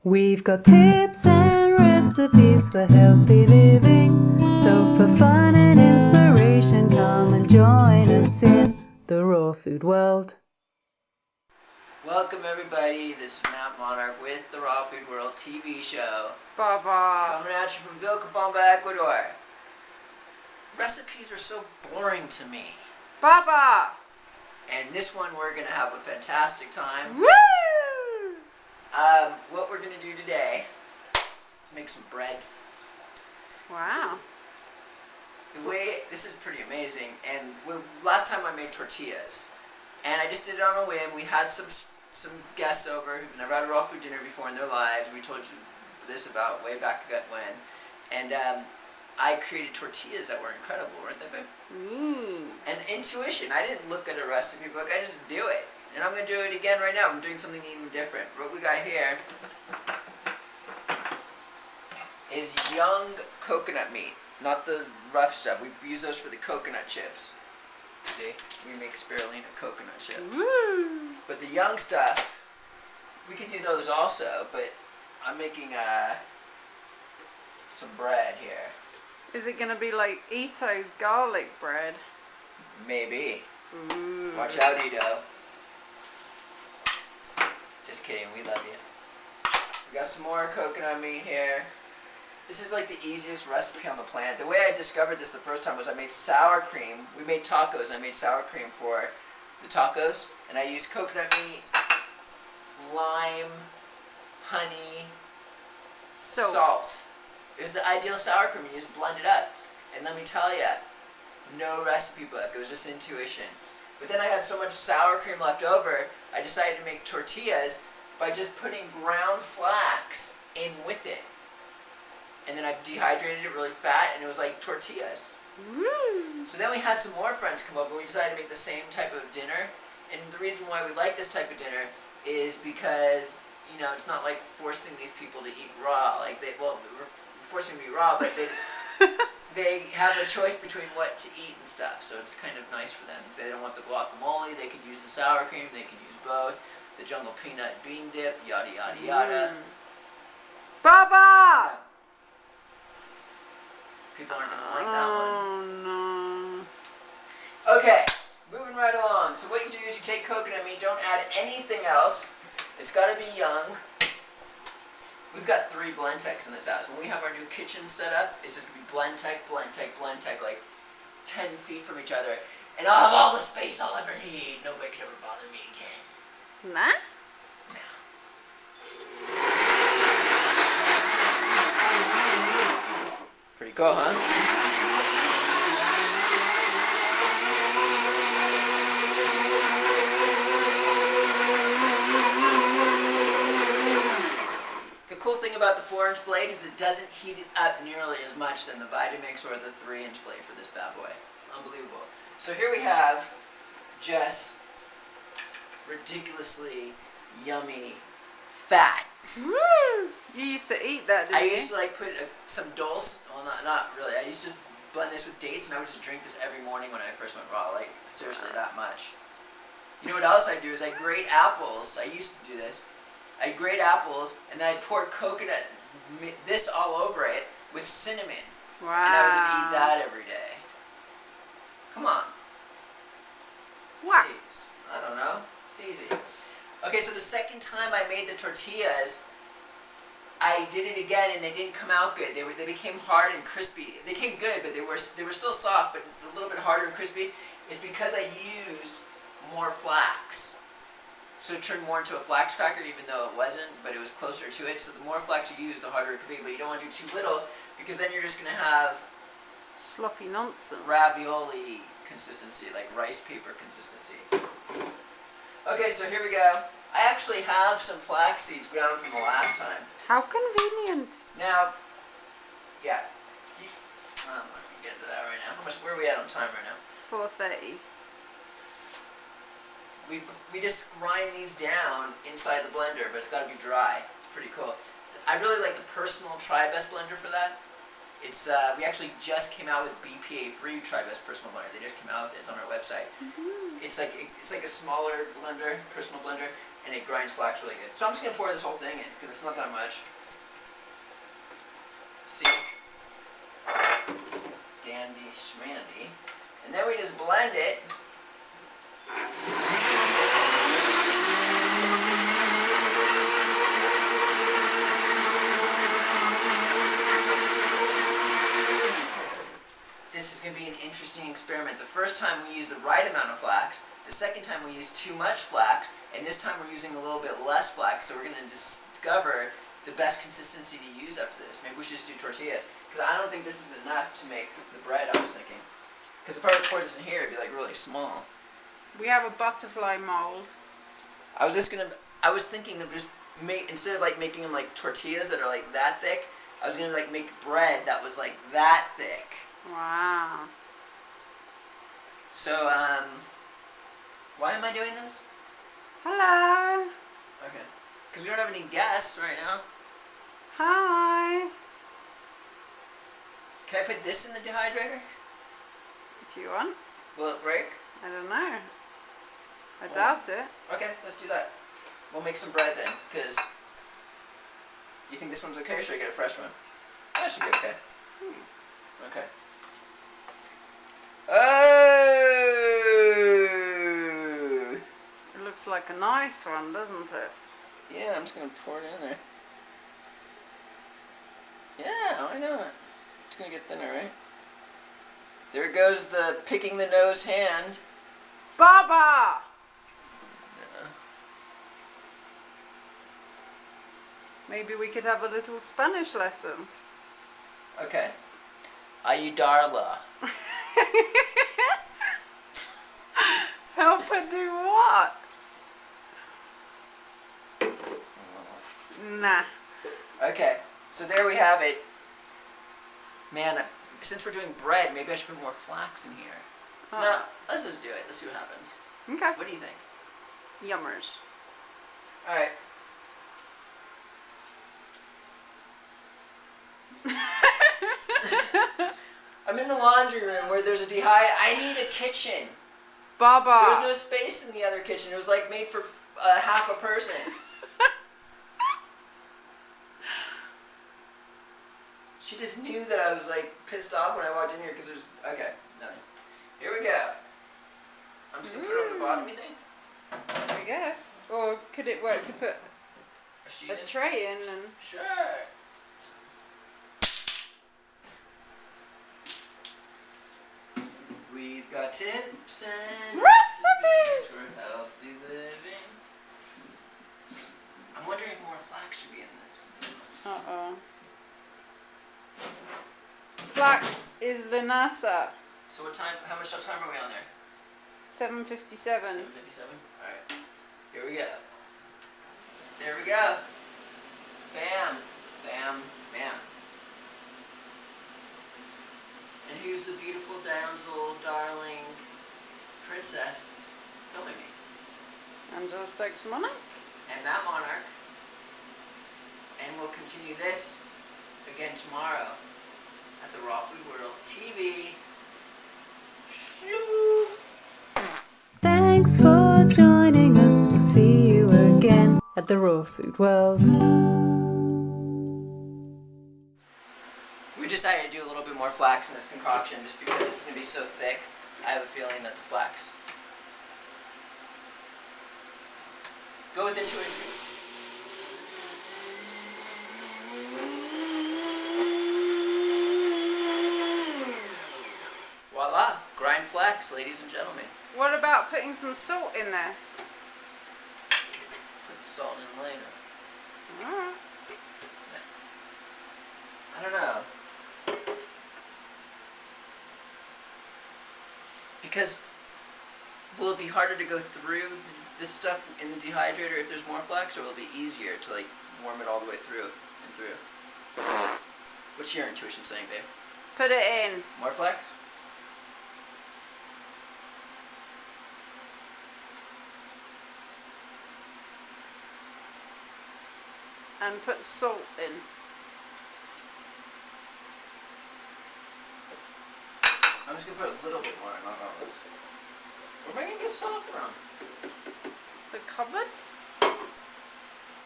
We've got tips and recipes for healthy living. So for fun and inspiration, come and join us in the raw food world. Welcome everybody, this is Matt Monarch with the Raw Food World TV show. Baba. Coming at you from Vilcabamba, Ecuador. Recipes are so boring to me. Baba. And this one we're going to have a fantastic time. Woo! What we're going to do today is make some bread. Wow. This is pretty amazing. And last time I made tortillas. And I just did it on a whim. We had some guests over who've never had a raw food dinner before in their lives. We told you this about way back when. And I created tortillas that were incredible, weren't they, babe? And intuition. I didn't look at a recipe book. I just do it. And I'm going to do it again right now. I'm doing something even different. What we got here is young coconut meat. Not the rough stuff. We use those for the coconut chips. See? We make spirulina coconut chips. Woo! But the young stuff, we could do those also, but I'm making some bread here. Is it going to be like Ito's garlic bread? Maybe. Ooh. Watch out, Ito. Just kidding, we love you. We got some more coconut meat here. This is like the easiest recipe on the planet. The way I discovered this the first time was I made sour cream. We made tacos, and I made sour cream for the tacos. And I used coconut meat, lime, honey, salt. It was the ideal sour cream. You just blend it up. And let me tell you, no recipe book. It was just intuition. But then I had so much sour cream left over, I decided to make tortillas by just putting ground flax in with it. And then I dehydrated it really fat, and it was like tortillas. Woo! So then we had some more friends come over, and we decided to make the same type of dinner. And the reason why we like this type of dinner is because, you know, it's not like forcing these people to eat raw. Like, we're forcing them to eat raw, but they have a choice between what to eat and stuff. So it's kind of nice for them. If they don't want the guacamole, they could use the sour cream, they can use both. The jungle peanut bean dip, yada yada yada. Baba! Yeah. People aren't going to like that one. Oh, no. Okay, moving right along. So what you do is you take coconut meat, don't add anything else. It's got to be young. We've got 3 Blendtec's in this house. When we have our new kitchen set up, it's just going to be Blendtec, Blendtec, Blendtec, like 10 feet from each other. And I'll have all the space I'll ever need. Nobody can ever bother me again. Nah? Pretty cool, huh? The cool thing about the 4-inch blade is it doesn't heat it up nearly as much than the Vitamix or the 3-inch blade for this bad boy. Unbelievable. So here we have just ridiculously yummy fat. Woo! You used to eat that, didn't I you? used to like put some dulse, well not really, I used to blend this with dates and I would just drink this every morning when I first went raw, like seriously that much. You know what else I do is I grate apples, I used to do this, I grate apples and then I'd pour coconut, this all over it with cinnamon. Wow. And I would just eat that every day. Come on. What? Jeez. I don't know, it's easy. Okay, so the second time I made the tortillas, I did it again and they didn't come out good. They became hard and crispy. They came good, but they were still soft, but a little bit harder and crispy. It's because I used more flax. So it turned more into a flax cracker, even though it wasn't, but it was closer to it. So the more flax you use, the harder it can be. But you don't want to do too little, because then you're just going to have Sloppy nonsense. ravioli consistency, like rice paper consistency. Okay, so here we go. I actually have some flax seeds ground from the last time. How convenient. Now, yeah. I'm not going to get into that right now. Where are we at on time right now? 4:30. We just grind these down inside the blender, but it's got to be dry. It's pretty cool. I really like the Personal Tri-Best blender for that. It's we actually just came out with BPA-free Tri-Best Personal Blender. They just came out with it. It's on our website. Mm-hmm. It's like a smaller blender, personal blender, and it grinds flax really good. So I'm just gonna pour this whole thing in because it's not that much. See, dandy schmandy, and then we just blend it. This is going to be an interesting experiment. The first time we used the right amount of flax, the second time we used too much flax, and this time we're using a little bit less flax, so we're going to discover the best consistency to use after this. Maybe we should just do tortillas, because I don't think this is enough to make the bread, I was thinking. Because if I were to pour this in here, it'd be like really small. We have a butterfly mold. I was thinking of just instead of like making them like tortillas that are like that thick, I was going to like make bread that was like that thick. Wow. So, why am I doing this? Hello. Okay. Because we don't have any guests right now. Hi. Can I put this in the dehydrator? If you want. Will it break? I don't know. I doubt it. Okay, let's do that. We'll make some bread then, because you think this one's okay, or should I get a fresh one? That should be okay. Okay. Oh! It looks like a nice one, doesn't it? Yeah, I'm just going to pour it in there. Yeah, why not? It's going to get thinner, right? There goes the picking the nose hand. Baba! Maybe we could have a little Spanish lesson. Okay. Ayudarla. Help her do what? Nah. Okay, so there we have it. Man, since we're doing bread, maybe I should put more flax in here. Oh. No, let's just do it. Let's see what happens. Okay. What do you think? Yummers. Alright. I'm in the laundry room where there's a I need a kitchen. Baba. There was no space in the other kitchen. It was like made for half a person. She just knew that I was like pissed off when I walked in here because there's okay, nothing. Here we go. I'm just gonna put it on the bottom, you think? I guess. Or could it work to put A sheet a in? tray in and... Sure. We've got tips and Recipes for healthy living. I'm wondering if more flax should be in this. Uh-oh. Flax is Linasa. So what time? How much time are we on there? 7:57. 7:57. All right. Here we go. There we go. Bam, bam, bam. And who's the beautiful damsel, darling princess filming me? Angela Stokes Monarch. And that monarch. And we'll continue this again tomorrow at the Raw Food World TV. Shoo! Thanks for joining us. We'll see you again at the Raw Food World. We decided to do a little bit more flax in this concoction just because it's going to be so thick. I have a feeling that the flax goes into it. Voila! Grind flax, ladies and gentlemen. What about putting some salt in there? Put the salt in later. Alright. I don't know. Because will it be harder to go through this stuff in the dehydrator if there's more flax, or will it be easier to like warm it all the way through and through? What's your intuition saying, babe? Put it in. More flax? And put salt in. I'm just gonna put a little bit more in, not all this. Where am I gonna get salt from? The cupboard?